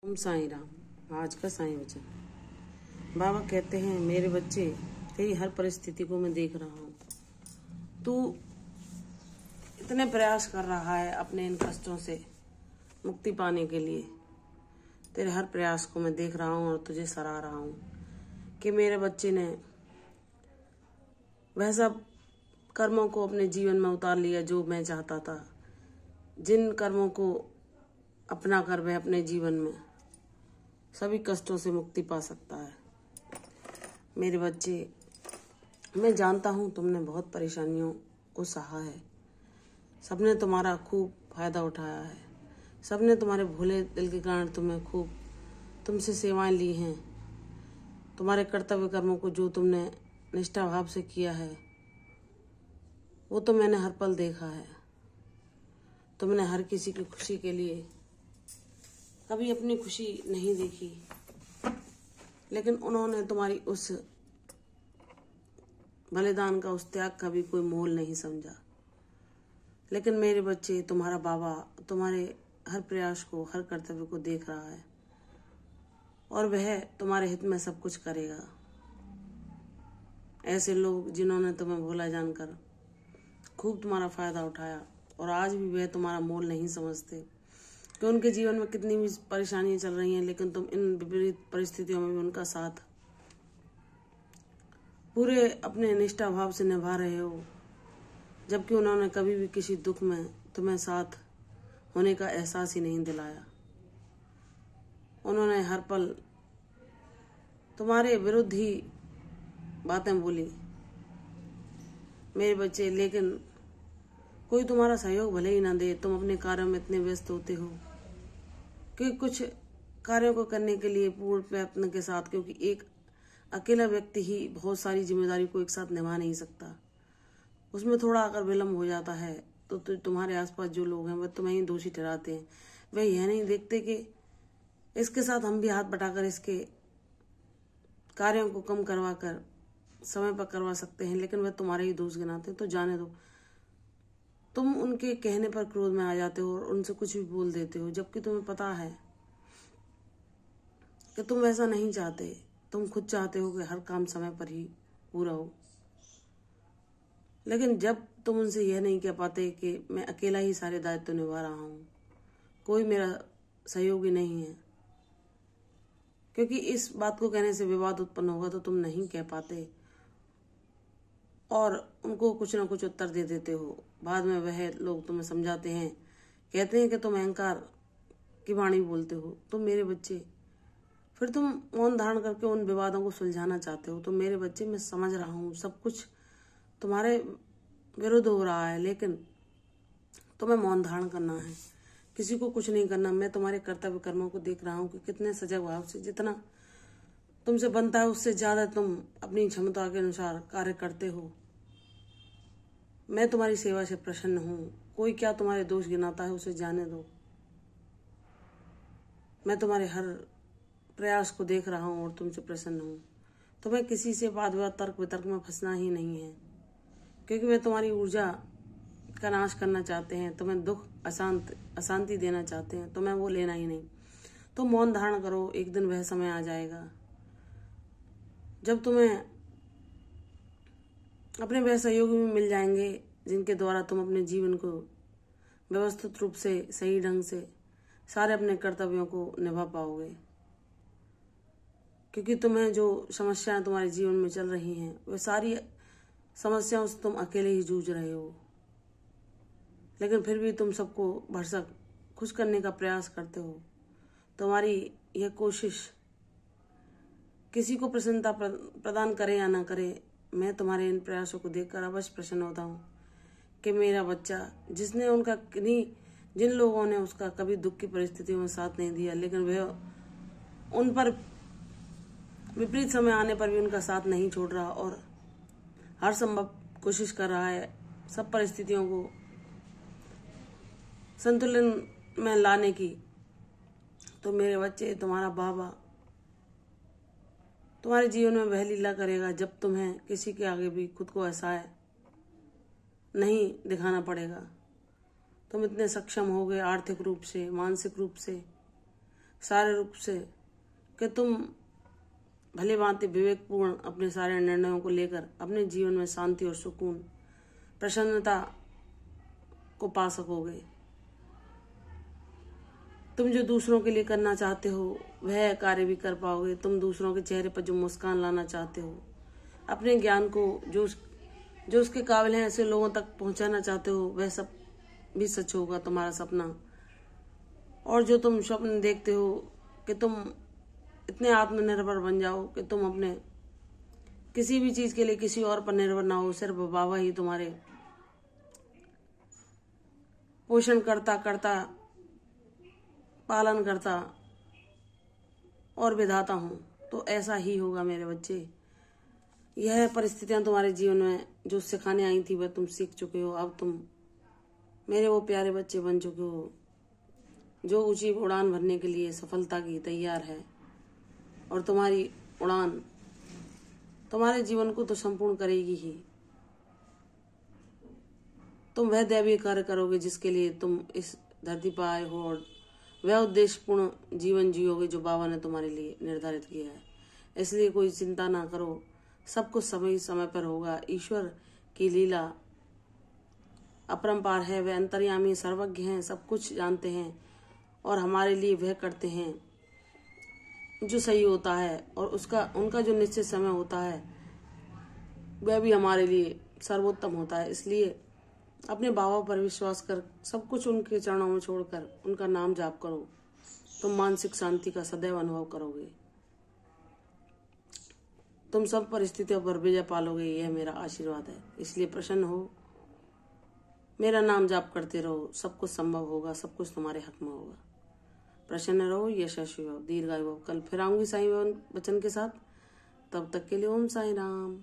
ओम साईं राम। आज का साईं वचन। बाबा कहते हैं, मेरे बच्चे, तेरी हर परिस्थिति को मैं देख रहा हूँ। तू इतने प्रयास कर रहा है अपने इन कष्टों से मुक्ति पाने के लिए। तेरे हर प्रयास को मैं देख रहा हूँ और तुझे सराह रहा हूँ कि मेरे बच्चे ने वह सब कर्मों को अपने जीवन में उतार लिया जो मैं चाहता था। जिन कर्मों को अपना कर वह अपने जीवन में सभी कष्टों से मुक्ति पा सकता है। मेरे बच्चे, मैं जानता हूँ तुमने बहुत परेशानियों को सहा है। सबने तुम्हारा खूब फायदा उठाया है। सबने तुम्हारे भोले दिल के कारण तुमसे सेवाएं ली हैं। तुम्हारे कर्तव्य कर्मों को जो तुमने निष्ठा भाव से किया है वो तो मैंने हर पल देखा है। तुमने हर किसी की खुशी के लिए कभी अपनी खुशी नहीं देखी, लेकिन उन्होंने तुम्हारी उस बलिदान का, उस त्याग का भी कोई मोल नहीं समझा। लेकिन मेरे बच्चे, तुम्हारा बाबा तुम्हारे हर प्रयास को, हर कर्तव्य को देख रहा है और वह तुम्हारे हित में सब कुछ करेगा। ऐसे लोग जिन्होंने तुम्हें भोला जानकर खूब तुम्हारा फायदा उठाया और आज भी वह तुम्हारा मोल नहीं समझते कि उनके जीवन में कितनी भी परेशानियां चल रही हैं, लेकिन तुम इन विपरीत परिस्थितियों में भी उनका साथ पूरे अपने निष्ठा भाव से निभा रहे हो, जबकि उन्होंने कभी भी किसी दुख में तुम्हें साथ होने का एहसास ही नहीं दिलाया। उन्होंने हर पल तुम्हारे विरुद्ध ही बातें बोली। मेरे बच्चे, लेकिन कोई तुम्हारा सहयोग भले ही ना दे, तुम अपने कार्यों में इतने व्यस्त होते हो कि कुछ कार्यों को करने के लिए पूर्ण प्रयत्न के साथ, क्योंकि एक अकेला व्यक्ति ही बहुत सारी जिम्मेदारी को एक साथ निभा नहीं सकता। उसमें थोड़ा अगर विलम्ब हो जाता है तो तुम्हारे आसपास जो लोग हैं वह तुम्हें ही दोषी ठहराते हैं। वह यह नहीं देखते कि इसके साथ हम भी हाथ बटाकर इसके कार्यों को कम करवा कर समय पर करवा सकते हैं, लेकिन वह तुम्हारे ही दोष गिनाते हैं। तो जाने दो। तुम उनके कहने पर क्रोध में आ जाते हो और उनसे कुछ भी बोल देते हो, जबकि तुम्हें पता है कि तुम ऐसा नहीं चाहते। तुम खुद चाहते हो कि हर काम समय पर ही पूरा हो, लेकिन जब तुम उनसे यह नहीं कह पाते कि मैं अकेला ही सारे दायित्व निभा रहा हूँ, कोई मेरा सहयोगी नहीं है, क्योंकि इस बात को कहने से विवाद उत्पन्न होगा, तो तुम नहीं कह पाते और उनको कुछ ना कुछ उत्तर दे देते हो। बाद में वह लोग तुम्हें समझाते हैं, कहते हैं कि तुम अहंकार की वाणी बोलते हो। तो मेरे बच्चे, फिर तुम मौन धारण करके उन विवादों को सुलझाना चाहते हो। तो मेरे बच्चे, मैं समझ रहा हूँ सब कुछ तुम्हारे विरुद्ध हो रहा है, लेकिन तुम्हें मौन धारण करना है, किसी को कुछ नहीं करना। मैं तुम्हारे कर्तव्य कर्मों को देख रहा हूँ कि कितने सजग भाव से, जितना तुमसे बनता है उससे ज्यादा तुम अपनी क्षमता के अनुसार कार्य करते हो। मैं तुम्हारी सेवा से प्रसन्न हूँ। कोई क्या तुम्हारे दोष गिनाता है, उसे जाने दो। मैं तुम्हारे हर प्रयास को देख रहा हूँ और तुमसे प्रसन्न हूँ। तुम्हें किसी से वाद विवाद, तर्क वितर्क में फंसना ही नहीं है, क्योंकि वे तुम्हारी ऊर्जा का नाश करना चाहते हैं। तुम्हें दुख, अशांति देना चाहते हैं। तुम्हें वो लेना ही नहीं। तो मौन धारण करो। एक दिन वह समय आ जाएगा जब तुम्हें अपने वह सहयोगी भी मिल जाएंगे जिनके द्वारा तुम अपने जीवन को व्यवस्थित रूप से, सही ढंग से सारे अपने कर्तव्यों को निभा पाओगे। क्योंकि तुम्हें जो समस्याएं तुम्हारे जीवन में चल रही हैं, वे सारी समस्याओं से तुम अकेले ही जूझ रहे हो, लेकिन फिर भी तुम सबको भरसक खुश करने का प्रयास करते हो। तुम्हारी यह कोशिश किसी को प्रसन्नता प्रदान करे या ना करे, मैं तुम्हारे इन प्रयासों को देखकर अवश्य प्रसन्न होता हूँ कि मेरा बच्चा, जिन लोगों ने उसका कभी दुख की परिस्थितियों में साथ नहीं दिया, लेकिन वह उन पर विपरीत समय आने पर भी उनका साथ नहीं छोड़ रहा और हर संभव कोशिश कर रहा है सब परिस्थितियों को संतुलन में लाने की। तो मेरे बच्चे, तुम्हारा बाबा तुम्हारे जीवन में वह लीला करेगा जब तुम्हें किसी के आगे भी खुद को असहाय नहीं दिखाना पड़ेगा। तुम इतने सक्षम हो गए, आर्थिक रूप से, मानसिक रूप से, सारे रूप से कि तुम भले भांति विवेकपूर्ण अपने सारे निर्णयों को लेकर अपने जीवन में शांति और सुकून, प्रसन्नता को पा सकोगे। तुम जो दूसरों के लिए करना चाहते हो वह कार्य भी कर पाओगे। तुम दूसरों के चेहरे पर जो मुस्कान लाना चाहते हो, अपने ज्ञान को जो उसके काबिल हैं ऐसे लोगों तक पहुंचाना चाहते हो, वह सब भी सच होगा तुम्हारा सपना। और जो तुम स्वप्न देखते हो कि तुम इतने आत्मनिर्भर बन जाओ कि तुम अपने किसी भी चीज के लिए किसी और पर निर्भर ना हो, सिर्फ बाबा ही तुम्हारे पोषण करता पालन करता और विधाता हूँ, तो ऐसा ही होगा मेरे बच्चे। यह परिस्थितियां तुम्हारे जीवन में जो सिखाने आई थी वह तुम सीख चुके हो। अब तुम मेरे वो प्यारे बच्चे बन चुके हो जो ऊंची उड़ान भरने के लिए सफलता की तैयार है। और तुम्हारी उड़ान तुम्हारे जीवन को तो संपूर्ण करेगी ही। तुम वह दैवीय कार्य करोगे जिसके लिए तुम इस धरती पर आए हो, और वह उद्देश्यपूर्ण जीवन जियोगे जो बाबा ने तुम्हारे लिए निर्धारित किया है। इसलिए कोई चिंता ना करो, सब कुछ समय समय पर होगा। ईश्वर की लीला अपरंपार है, वे अंतर्यामी सर्वज्ञ हैं, सब कुछ जानते हैं और हमारे लिए वह करते हैं जो सही होता है, और उनका जो निश्चित समय होता है वह भी हमारे लिए सर्वोत्तम होता है। इसलिए अपने बाबा पर विश्वास कर सब कुछ उनके चरणों में छोड़कर उनका नाम जाप करो। तुम मानसिक शांति का सदैव अनुभव करोगे। तुम सब परिस्थितियों पर विजय पालोगे, यह मेरा आशीर्वाद है। इसलिए प्रसन्न हो, मेरा नाम जाप करते रहो, सब कुछ संभव होगा, सब कुछ तुम्हारे हक में होगा। प्रसन्न रहो, यशस्वी हो, दीर्घायु हो। कल फिर आऊंगी साईं वचन के साथ। तब तक के लिए ओम साई राम।